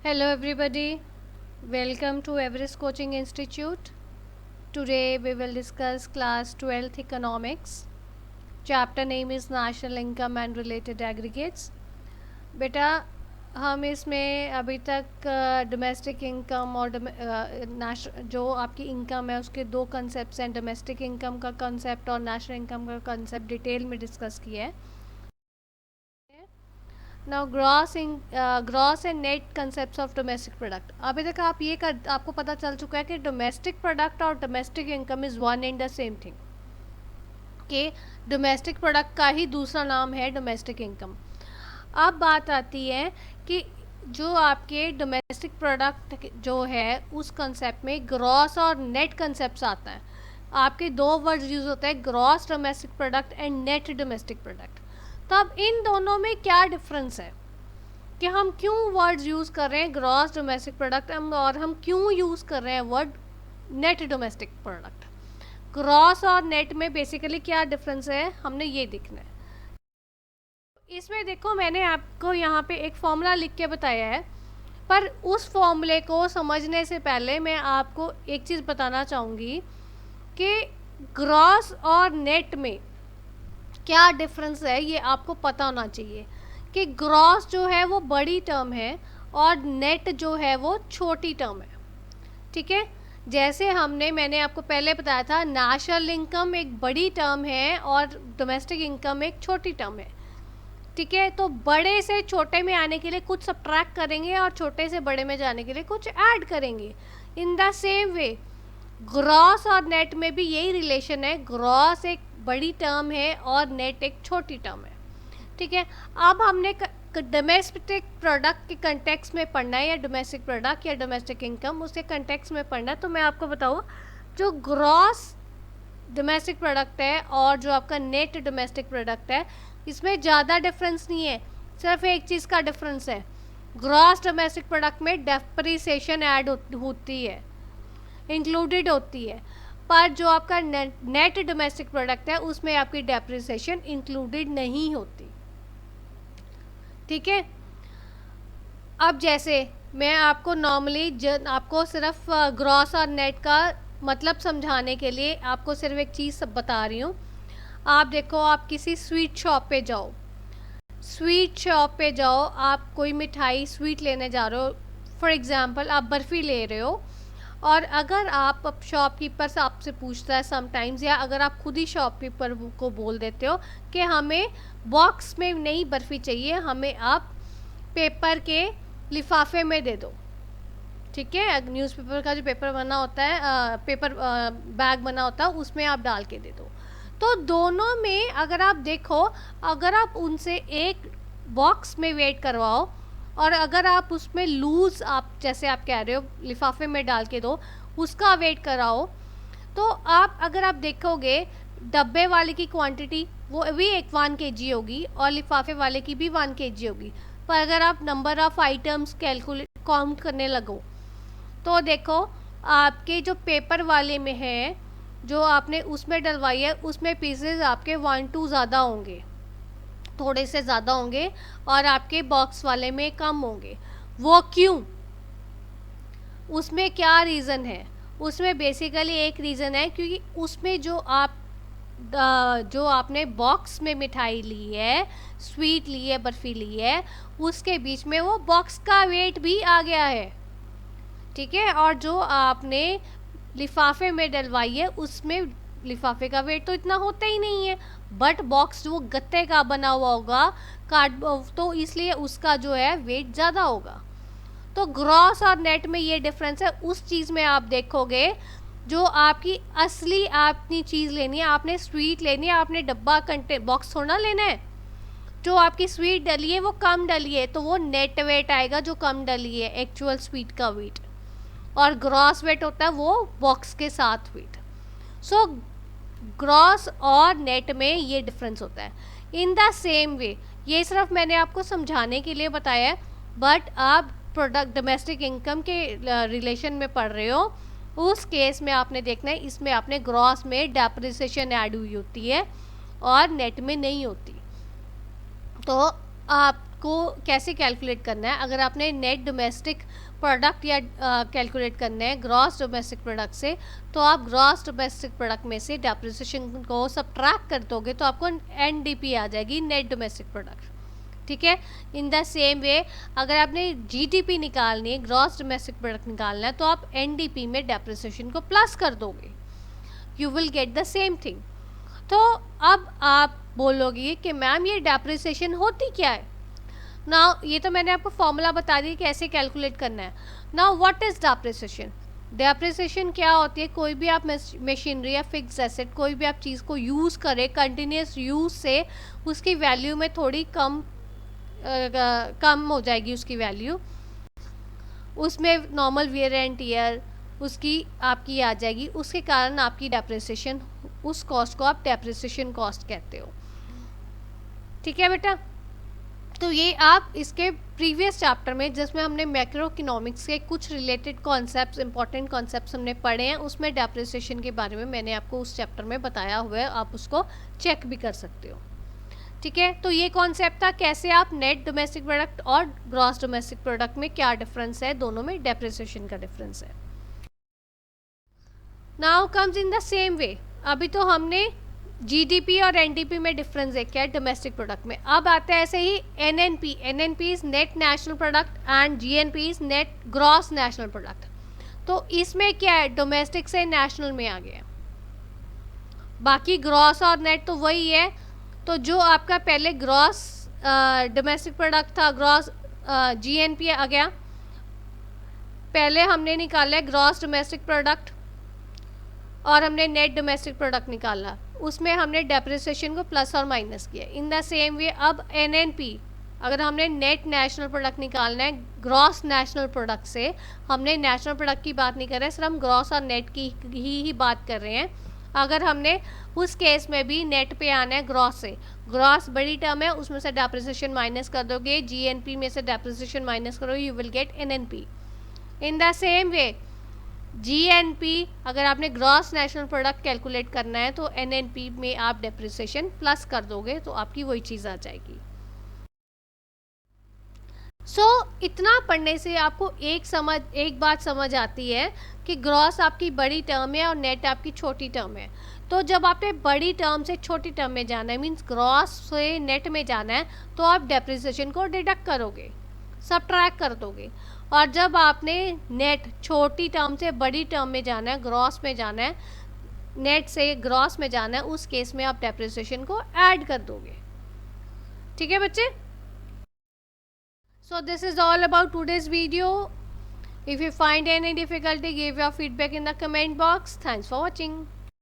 Hello everybody, welcome to Everest Coaching Institute. Today we will discuss class 12th economics. Chapter name is national income and related aggregates. बेटा हम इसमें अभी तक domestic income और जो आपकी इनकम है उसके दो कंसेप्ट हैं, डोमेस्टिक इनकम का कंसेप्ट और नेशनल इनकम का कंसेप्ट डिटेल में डिस्कस किया है. Now gross and net concepts of domestic product. अभी तक आपको पता चल चुका है कि डोमेस्टिक प्रोडक्ट और domestic income is one and the same thing. कि डोमेस्टिक प्रोडक्ट का ही दूसरा नाम है डोमेस्टिक इनकम. अब बात आती है कि जो आपके डोमेस्टिक प्रोडक्ट जो है उस कंसेप्ट में ग्रॉस और नेट कंसेप्ट आता है. आपके दो वर्ड यूज़ होते हैं, gross domestic product and net domestic product. तो अब इन दोनों में क्या डिफरेंस है कि हम क्यों वर्ड्स यूज़ कर रहे हैं ग्रॉस डोमेस्टिक प्रोडक्ट और हम क्यों यूज़ कर रहे हैं word net domestic product. Gross और नेट में बेसिकली क्या डिफरेंस है हमने ये देखना है. इसमें देखो मैंने आपको यहाँ पे एक फॉर्मूला लिख के बताया है, पर उस फॉर्मूले को समझने से पहले मैं आपको एक चीज़ बताना चाहूँगी कि ग्रॉस और नेट में क्या डिफरेंस है. ये आपको पता होना चाहिए कि ग्रॉस जो है वो बड़ी टर्म है और नेट जो है वो छोटी टर्म है. ठीक है, जैसे मैंने आपको पहले बताया था नेशनल इनकम एक बड़ी टर्म है और डोमेस्टिक इनकम एक छोटी टर्म है. ठीक है, तो बड़े से छोटे में आने के लिए कुछ सब्ट्रैक्ट करेंगे और छोटे से बड़े में जाने के लिए कुछ ऐड करेंगे. In the same way gross और नेट में भी यही रिलेशन है. ग्रॉस एक बड़ी टर्म है और नेट एक छोटी टर्म है. ठीक है, अब हमने डोमेस्टिक प्रोडक्ट के कंटेक्स्ट में पढ़ना है या डोमेस्टिक प्रोडक्ट या डोमेस्टिक इनकम उसके कंटेक्स्ट में पढ़ना है. तो मैं आपको बताऊँ जो ग्रॉस डोमेस्टिक प्रोडक्ट है और जो आपका नेट डोमेस्टिक प्रोडक्ट है इसमें ज़्यादा डिफरेंस नहीं है. सिर्फ एक चीज़ का डिफरेंस है, ग्रॉस डोमेस्टिक प्रोडक्ट में डेप्रिसिएशन ऐड होती है, इंक्लूडेड होती है, पर जो आपका नेट डोमेस्टिक प्रोडक्ट है उसमें आपकी डेप्रिसिएशन इंक्लूडेड नहीं होती. ठीक है, अब जैसे मैं आपको नॉर्मली आपको सिर्फ ग्रॉस और नेट का मतलब समझाने के लिए आपको सिर्फ एक चीज़ बता रही हूँ. आप देखो, आप किसी स्वीट शॉप पे जाओ, आप कोई मिठाई स्वीट लेने जा रहे हो. फॉर एग्ज़ाम्पल आप बर्फ़ी ले रहे हो और अगर आप शॉपकीपर से आपसे पूछता है समटाइम्स, या अगर आप खुद ही शॉपकीपर को बोल देते हो कि हमें बॉक्स में नहीं बर्फ़ी चाहिए, हमें आप पेपर के लिफाफे में दे दो. ठीक है, न्यूज़पेपर का जो पेपर बना होता है, पेपर बैग बना होता है उसमें आप डाल के दे दो. तो दोनों में अगर आप देखो, अगर आप उनसे एक बॉक्स में वेट करवाओ और अगर आप उसमें लूज़ आप जैसे आप कह रहे हो लिफाफे में डाल के दो उसका वेट कराओ, तो अगर आप देखोगे डब्बे वाले की क्वांटिटी वो भी 1 kg होगी और लिफाफे वाले की भी 1 kg होगी. पर अगर आप नंबर ऑफ़ आइटम्स काउंट करने लगो तो देखो आपके जो पेपर वाले में है जो आपने उसमें डलवाई है उसमें पीसेस आपके 1-2 ज़्यादा होंगे, थोड़े से ज़्यादा होंगे, और आपके बॉक्स वाले में कम होंगे. वो क्यों? उसमें क्या रीज़न है? उसमें बेसिकली एक रीज़न है क्योंकि उसमें जो आपने बॉक्स में मिठाई ली है, स्वीट ली है, बर्फ़ी ली है, उसके बीच में वो बॉक्स का वेट भी आ गया है. ठीक है, और जो आपने लिफाफे में डलवाई है उसमें लिफाफे का वेट तो इतना होता ही नहीं है, बट बॉक्स वो गत्ते का बना हुआ होगा कार्ड, तो इसलिए उसका जो है वेट ज़्यादा होगा. तो ग्रॉस और नेट में ये डिफरेंस है. उस चीज़ में आप देखोगे जो आपकी असली आपने चीज़ लेनी है, आपने स्वीट लेनी है, आपने डब्बा बॉक्स थोड़ा लेना है. जो आपकी स्वीट डली है वो कम डली है तो वो नेट वेट आएगा जो कम डली है, एक्चुअल स्वीट का वेट, और ग्रॉस वेट होता है वो बॉक्स के साथ वेट. सो ग्रॉस और नेट में ये डिफरेंस होता है. इन द सेम वे ये सिर्फ मैंने आपको समझाने के लिए बताया है, बट आप प्रोडक्ट डोमेस्टिक इनकम के रिलेशन में पढ़ रहे हो, उस केस में आपने देखना है इसमें आपने ग्रॉस में डेप्रिसिएशन ऐड हुई होती है और नेट में नहीं होती. तो आप को कैसे कैलकुलेट करना है, अगर आपने नेट डोमेस्टिक प्रोडक्ट या कैलकुलेट करना है ग्रॉस डोमेस्टिक प्रोडक्ट से, तो आप ग्रॉस डोमेस्टिक प्रोडक्ट में से डेप्रिसिएशन को सब्ट्रैक्ट कर दोगे तो आपको एनडीपी आ जाएगी, नेट डोमेस्टिक प्रोडक्ट। ठीक है। इन द सेम वे अगर आपने जीडीपी निकालनी है, ग्रॉस डोमेस्टिक प्रोडक्ट निकालना है, तो आप एनडीपी में डेप्रिसिएशन को प्लस कर दोगे, you will get the same thing. तो अब आप बोलोगे कि मैम ये डेप्रिसिएशन होती क्या है। नाउ ये तो मैंने आपको फॉर्मूला बता दिया कैसे कैलकुलेट करना है। Now what is depreciation. Depreciation क्या होती है, कोई भी आप मशीनरी या फिक्स एसेट कोई भी आप चीज़ को यूज़ करें, कंटिन्यूस यूज़ से उसकी वैल्यू में थोड़ी कम हो जाएगी उसकी वैल्यू, उसमें नॉर्मल वियर एंड टियर उसकी आपकी आ जाएगी, उसके कारण आपकी डेप्रिसिएशन, उस कॉस्ट को आप डेप्रिसिएशन कॉस्ट कहते हो। ठीक है बेटा। तो ये आप इसके प्रीवियस चैप्टर में जिसमें हमने मैक्रो इकोनॉमिक्स के कुछ रिलेटेड कॉन्सेप्ट्स, इंपॉर्टेंट कॉन्सेप्ट्स हमने पढ़े हैं, उसमें डेप्रिसिएशन के बारे में मैंने आपको उस चैप्टर में बताया हुआ है, आप उसको चेक भी कर सकते हो। ठीक है। तो ये कॉन्सेप्ट था कैसे आप नेट डोमेस्टिक प्रोडक्ट और ग्रॉस डोमेस्टिक प्रोडक्ट में क्या डिफरेंस है, दोनों में डेप्रिसिएशन का डिफरेंस है। Now comes in the same way, अभी तो हमने जीडीपी और एनडीपी में डिफरेंस देखा है डोमेस्टिक प्रोडक्ट में। अब आते हैं ऐसे ही NNP, NNP is net national product and GNP is net gross national product. तो इसमें क्या है, डोमेस्टिक से नेशनल में आ गया, बाकी ग्रॉस और नेट तो वही है। तो जो आपका पहले ग्रॉस डोमेस्टिक प्रोडक्ट था, ग्रॉस जीएनपी आ गया, पहले हमने निकाला ग्रॉस डोमेस्टिक प्रोडक्ट और हमने नेट डोमेस्टिक प्रोडक्ट निकाला, उसमें हमने डेप्रिसिएशन को प्लस और माइनस किया। इन द सेम वे अब एनएनपी, अगर हमने नेट नेशनल प्रोडक्ट निकालना है ग्रॉस नेशनल प्रोडक्ट से, हमने नेशनल प्रोडक्ट की बात नहीं कर रहे, सिर्फ हम ग्रॉस और नेट की ही बात कर रहे हैं। अगर हमने उस केस में भी नेट पे आना है ग्रॉस से, ग्रॉस बड़ी टर्म है, उसमें से डेप्रिसिएशन माइनस कर दोगे, जीएनपी में से डेप्रिसिएशन माइनस करो, you will get NNP. In the same way GNP, अगर आपने ग्रॉस नेशनल प्रोडक्ट कैलकुलेट करना है तो एनएनपी में आप डेप्रिसिएशन प्लस कर दोगे तो आपकी वही चीज़ आ जाएगी। इतना पढ़ने से आपको एक बात समझ आती है कि ग्रॉस आपकी बड़ी टर्म है और नेट आपकी छोटी टर्म है। तो जब आपने बड़ी टर्म से छोटी टर्म में जाना है, मीन्स ग्रॉस से नेट में जाना है, तो आप डेप्रिसिएशन को डिडक्ट करोगे, सब्ट्रैक्ट कर दोगे। और जब आपने नेट छोटी टर्म से बड़ी टर्म में जाना है, ग्रॉस में जाना है, नेट से ग्रॉस में जाना है, उस केस में आप डेप्रिसिएशन को ऐड कर दोगे। ठीक है बच्चे। So this is all about today's video. If you find any difficulty, give your feedback in the comment box. Thanks for watching.